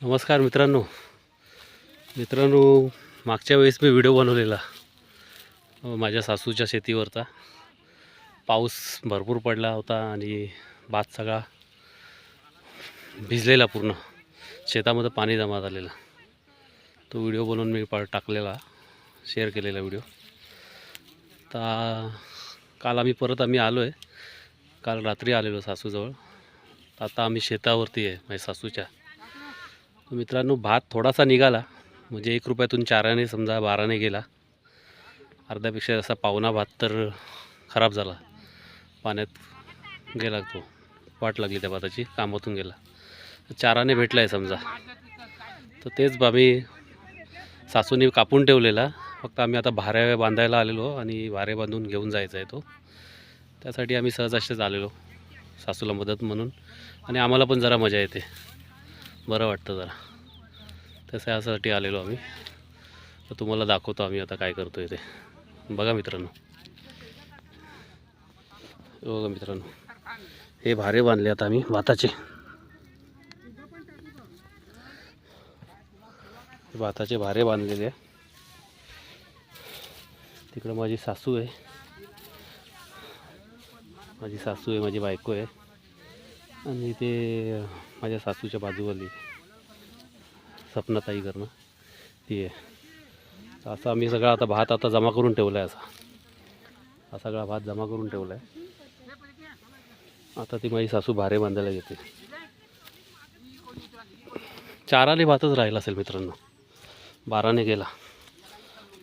नमस्कार मित्रांनो. मागच्या वेळेस मी व्हिडिओ बनवलेला माझ्या सासूच्या शेतीवरचा. पाऊस भरपूर पडला होता आणि भात सगळा भिजलेला, पूर्ण शेतामध्ये पाणी जमा झालेला. तो व्हिडिओ बनवून मी टाकलेला, शेअर केलेला व्हिडिओ. काल आम्ही आलो आहे. काल रात्री आलेलो सासूजवळ. आता आम्ही शेतावरती आहे माझ्या सासूच्या. मित्रांनो, भात थोडासा निघाला, म्हणजे 1 रुपयातून 4 आणे समजा 12 आणे गेला. अर्ध्यापेक्षा असा पावणा भात तर खराब झाला, पाण्यात गेला. तो वाट लागली त्या भाताची, कामातून गेला. 4 आणे भेटला आहे समजा. तर तेच आम्ही सासूने कापून ठेवलेला. फक्त आम्ही आता भारे बांधायला आलेलो आणि भारे बांधून घेऊन जायचा आहे तो. त्यासाठी आम्ही सहज असेच आलेलो, सासूला मदत म्हणून. आणि आम्हाला पण जरा मजा येते, बरं वाटतं जरा. तसं यासाठी आलेलो आम्ही. तर तुम्हाला दाखवतो आम्ही आता काय करतो आहे ते. बघा मित्रांनो, हे भारे बांधले आता आम्ही भाताचे. भाताचे भारे बांधलेले आहे. तिकडं माझी सासू आहे, माझी बायको आहे. आणि ते माझ्या सासूच्या बाजूवाली सपनाताई करणं, ती आहे. तर असं आम्ही सगळा आता भात जमा करून ठेवला आहे. हा सगळा भात जमा करून ठेवला आहे. आता ती माझी सासू भारे बांधायला घेते. 4 आणे भातच राहिला असेल मित्रांनो. 12 आणे गेला,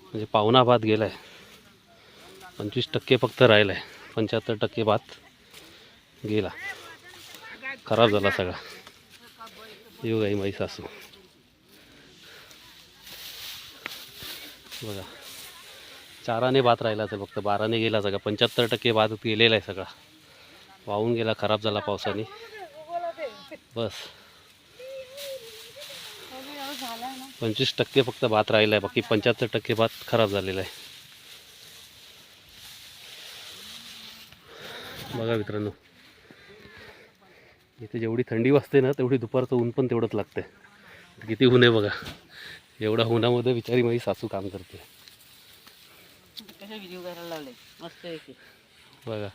म्हणजे पावणा भात गेला आहे. 25% फक्त राहिला आहे. 75% भात गेला, खराब झाला सगळा. येऊ गाई माझी सासू. बघा, 4 आणे भात राहिला असेल फक्त. 12 आणे गेला सगळा. 75% भात गेलेला आहे सगळा, वाहून गेला, खराब झाला पावसाने. बस 25% फक्त भात राहिला आहे. बाकी 75% भात खराब झालेला आहे. बघा मित्रांनो, इथे जेवढी थंडी वाजते ना, तेवढी दुपारचं ऊन पण तेवढंच लागते. किती ऊन आहे बघा. एवढ्या उन्हामध्ये बिचारी माझी सासू काम करते. बघा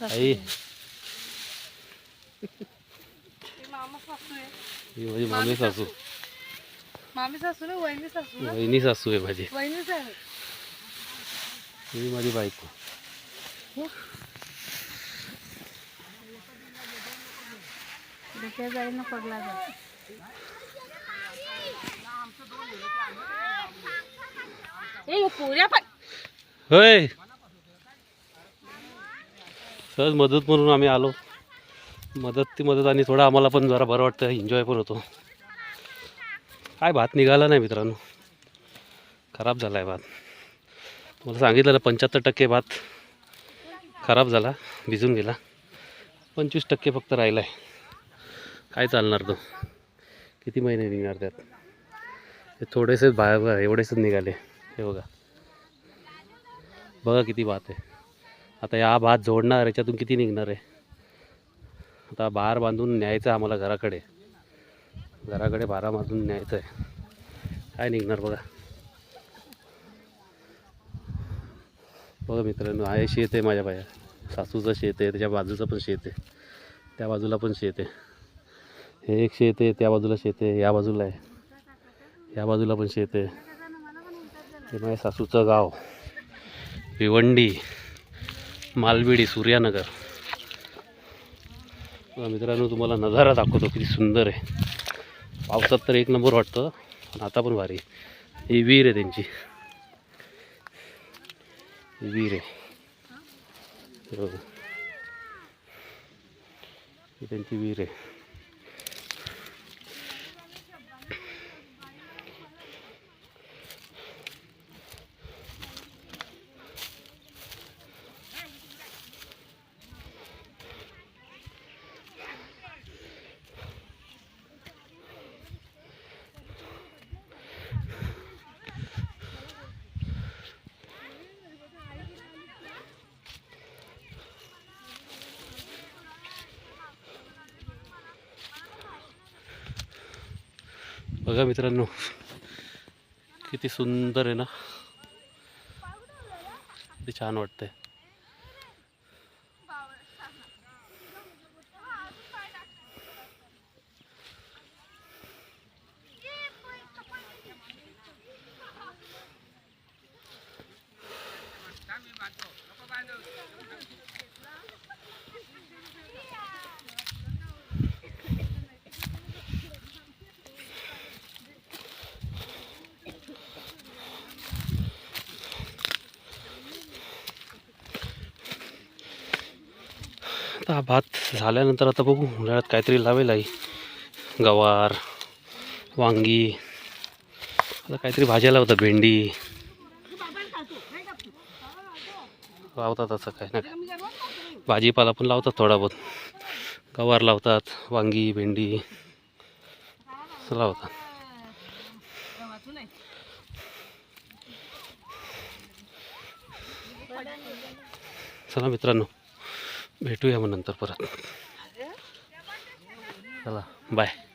आई, ही माझी मामी सासू. वहिनी सासू आहे माझी. ही माझी बायको. होय, सहज मदत म्हणून आम्ही आलो. मदत आणि थोडं आम्हाला पण जरा बरं वाटतं, एन्जॉय पण होतो. काय भात निघाला नाही मित्रांनो, खराब झाला आहे भात. मला सांगितलं 75% भात खराब झाला, भिजून गेला. 25% फक्त राहिला आहे. काय चालणार तो, किती महिने निघणार त्यात. हे थोडेसेच बाहेर एवढेच निघाले. हे बघा, बघा किती भात आहे. आता या भात जोडणार, याच्यातून किती निघणार आहे. आता भार बांधून न्यायचं आम्हाला घराकडे भारा बांधून न्यायचं आहे. काय निघणार बघा. बघा मित्रांनो, आहे शेत आहे माझ्या बाया. सासूचं शेत आहे, त्याच्या बाजूचं पण शेत आहे, त्या बाजूला पण शेत आहे. हे एक शेत आहे, त्या बाजूला शेत आहे, या बाजूला आहे, या बाजूला पण शेत आहे. हे माझ्या सासूचं गाव भिवंडी, मालबिडी, सूर्यानगर. मित्रांनो, तुम्हाला नजारा दाखवतो किती सुंदर आहे. पावसात तर एक नंबर वाटतं, आता पण भारी. ही विहीर आहे त्यांची, विहीर आहे ही त्यांची विहीर आहे. बघा मित्रांनो, किती सुंदर आहे ना, किती छान वाटतंय. आता हा भात झाल्यानंतर आता बघू, उन्हाळ्यात काहीतरी लावेल आई. गवार, वांगी, आता काहीतरी भाज्या लावतात, भेंडी लावतात. असं काय ना काय भाजीपाला पण लावतात थोडा बहुत. गवार लावतात, वांगी, भेंडी असं लावतात. चला मित्रांनो, भेटूया मग नंतर परत. चला बाय.